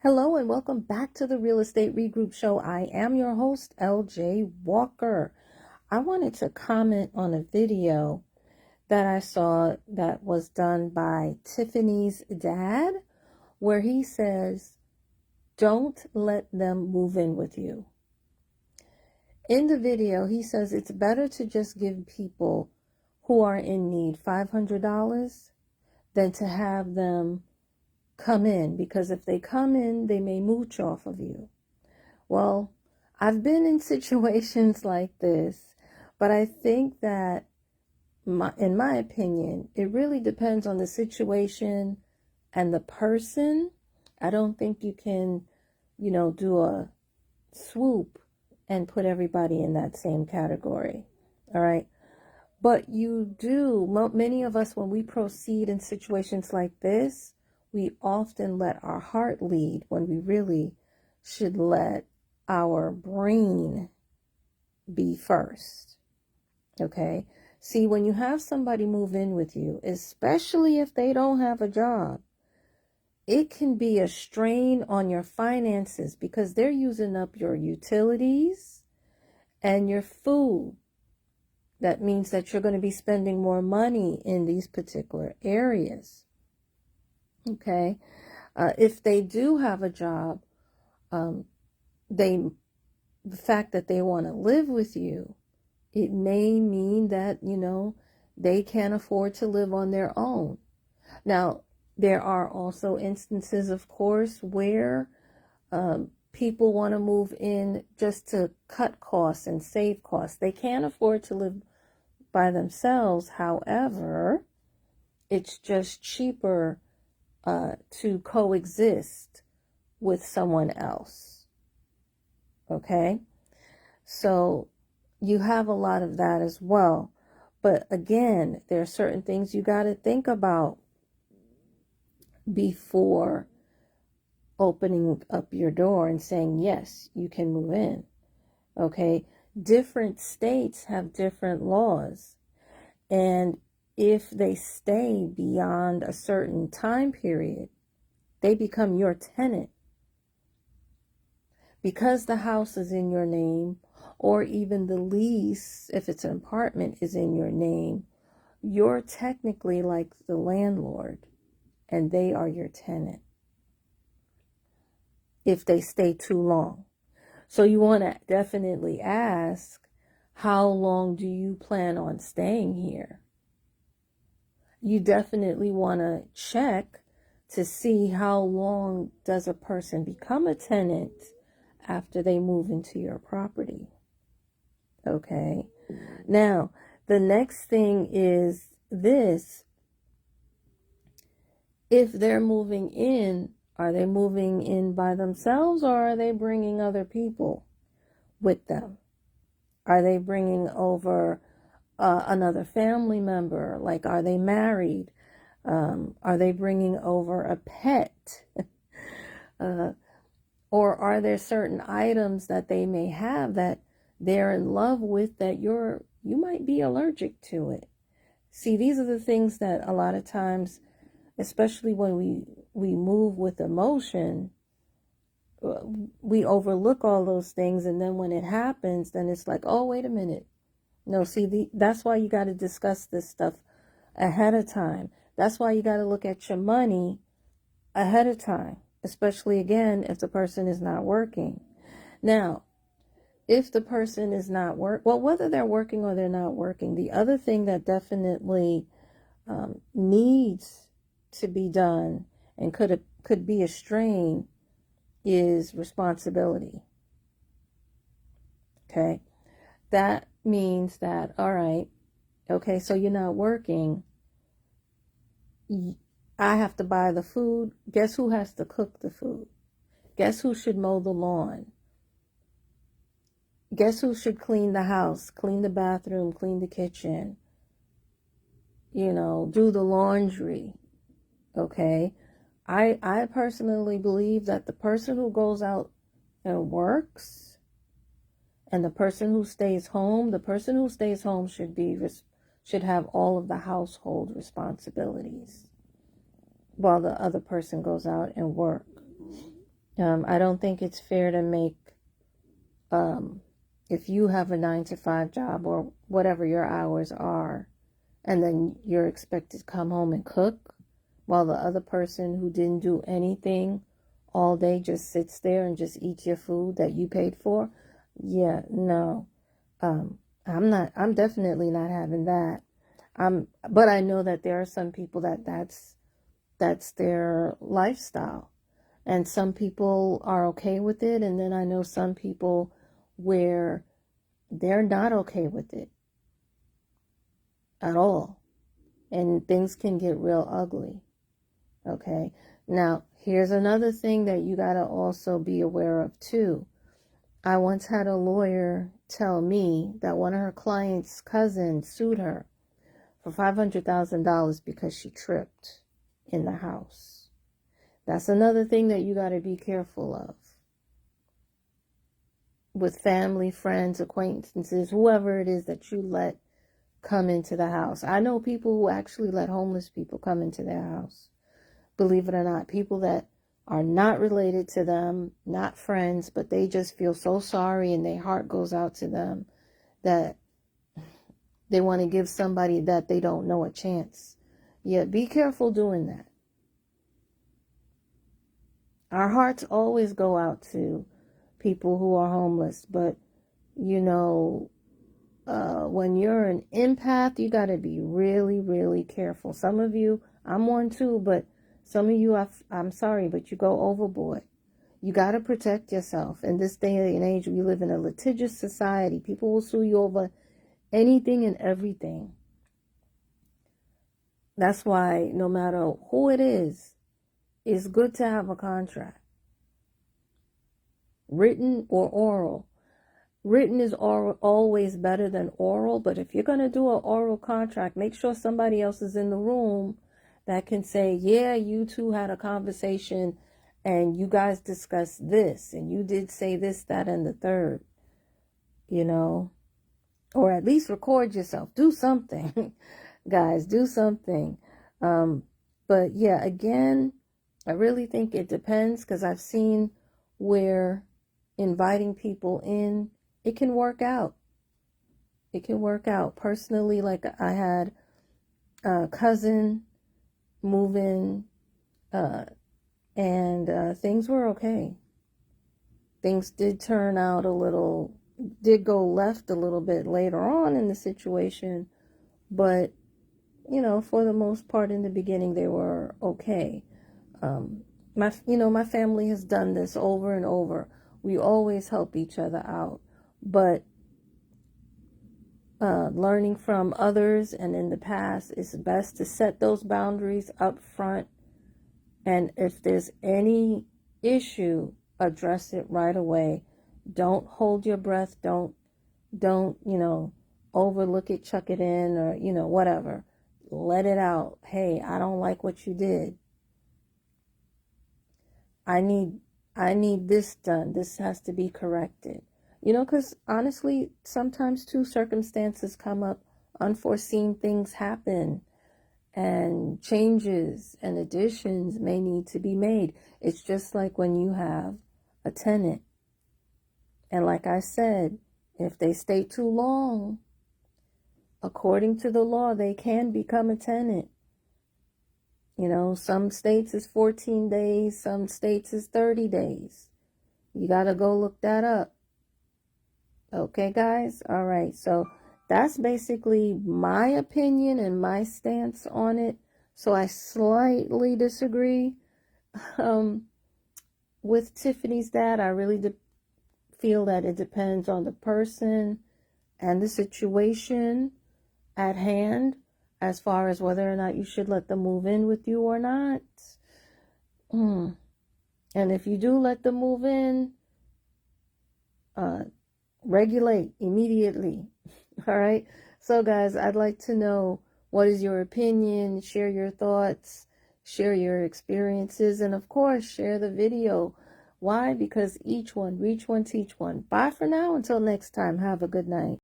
Hello and welcome back to the Real Estate Regroup Show. I am your host, LJ Walker. I wanted to comment on a video that I saw that was done by Tiffany's dad, where he says, don't let them move in with you. In the video, he says it's better to just give people who are in need $500 than to have them come in, because if they come in, they may mooch off of you. Well, I've been in situations like this, but I think that in my opinion, it really depends on the situation and the person. I don't think you can, do a swoop and put everybody in that same category. All right. But many of us, when we proceed in situations like this, we often let our heart lead when we really should let our brain be first. Okay? See, when you have somebody move in with you, especially if they don't have a job, it can be a strain on your finances because they're using up your utilities and your food. That means that you're going to be spending more money in these particular areas. Okay? If they do have a job, the fact that they want to live with you, it may mean that, they can't afford to live on their own. Now, there are also instances, of course, where people want to move in just to cut costs and save costs. They can't afford to live by themselves. However, it's just cheaper to coexist with someone else. Okay? So you have a lot of that as well. But again, there are certain things you got to think about before opening up your door and saying, yes, you can move in. Okay? Different states have different laws. And if they stay beyond a certain time period, they become your tenant. Because the house is in your name, or even the lease, if it's an apartment, is in your name, you're technically like the landlord, and they are your tenant if they stay too long. So you want to definitely ask, how long do you plan on staying here? You definitely want to check to see how long does a person become a tenant after they move into your property. Okay. Now, the next thing is this. If they're moving in, are they moving in by themselves, or are they bringing other people with them? Are they bringing over another family member? Like, are they married? Are they bringing over a pet? Or are there certain items that they may have that they're in love with that you might be allergic to it? See, these are the things that a lot of times, especially when we move with emotion, we overlook all those things, and then when it happens, then it's like, oh, wait a minute. No, see, that's why you got to discuss this stuff ahead of time. That's why you got to look at your money ahead of time, especially, again, if the person is not working. Now, if the person is not whether they're working or they're not working, the other thing that definitely needs to be done and could be a strain is responsibility. Okay? That means that, all right, okay, so you're not working. I have to buy the food. Guess who has to cook the food? Guess who should mow the lawn? Guess who should clean the house, clean the bathroom, clean the kitchen, do the laundry? Okay? I personally believe that the person who goes out and works and the person who stays home, should have all of the household responsibilities while the other person goes out and work. I don't think it's fair to make, if you have a 9 to 5 job or whatever your hours are, and then you're expected to come home and cook while the other person who didn't do anything all day just sits there and just eats your food that you paid for. Yeah, no. I'm definitely not having that. But I know that there are some people that's their lifestyle. And some people are okay with it, and then I know some people where they're not okay with it at all. And things can get real ugly. Okay. Now, here's another thing that you got to also be aware of too. I once had a lawyer tell me that one of her clients' cousins sued her for $500,000 because she tripped in the house. That's another thing that you got to be careful of. With family, friends, acquaintances, whoever it is that you let come into the house. I know people who actually let homeless people come into their house. Believe it or not, people that are not related to them, not friends, but they just feel so sorry and their heart goes out to them that they want to give somebody that they don't know a chance. Yeah, be careful doing that. Our hearts always go out to people who are homeless, but you know, when you're an empath, you got to be really, really careful. Some of you, I'm one too, but some of you, I'm sorry, but you go overboard. You got to protect yourself. In this day and age, we live in a litigious society. People will sue you over anything and everything. That's why no matter who it is, it's good to have a contract, written or oral. Written is always better than oral, but if you're going to do an oral contract, make sure somebody else is in the room that can say, yeah, you two had a conversation and you guys discussed this and you did say this, that, and the third, you know, or at least record yourself. Do something, guys, do something. But yeah, again, I really think it depends, because I've seen where inviting people in, it can work out. It can work out. Personally, like I had a cousin move in, and things were okay. Things did turn out did go left a little bit later on in the situation, but you know, for the most part in the beginning, they were okay. My family has done this over and over. We always help each other out, but learning from others and in the past, it's best to set those boundaries up front. And if there's any issue, address it right away. Don't hold your breath. Don't, overlook it, chuck it in, or, whatever. Let it out. Hey, I don't like what you did. I need this done. This has to be corrected. Because honestly, sometimes too, circumstances come up, unforeseen things happen, and changes and additions may need to be made. It's just like when you have a tenant. And like I said, if they stay too long, according to the law, they can become a tenant. Some states is 14 days, some states is 30 days. You got to go look that up. Okay, guys? All right. So that's basically my opinion and my stance on it. So I slightly disagree with Tiffany's dad. I really feel that it depends on the person and the situation at hand, as far as whether or not you should let them move in with you or not. And if you do let them move in, regulate immediately. All right. So guys, I'd like to know, what is your opinion? Share your thoughts, share your experiences, and of course, share the video. Why? Because each one, reach one, teach one. Bye for now. Until next time, have a good night.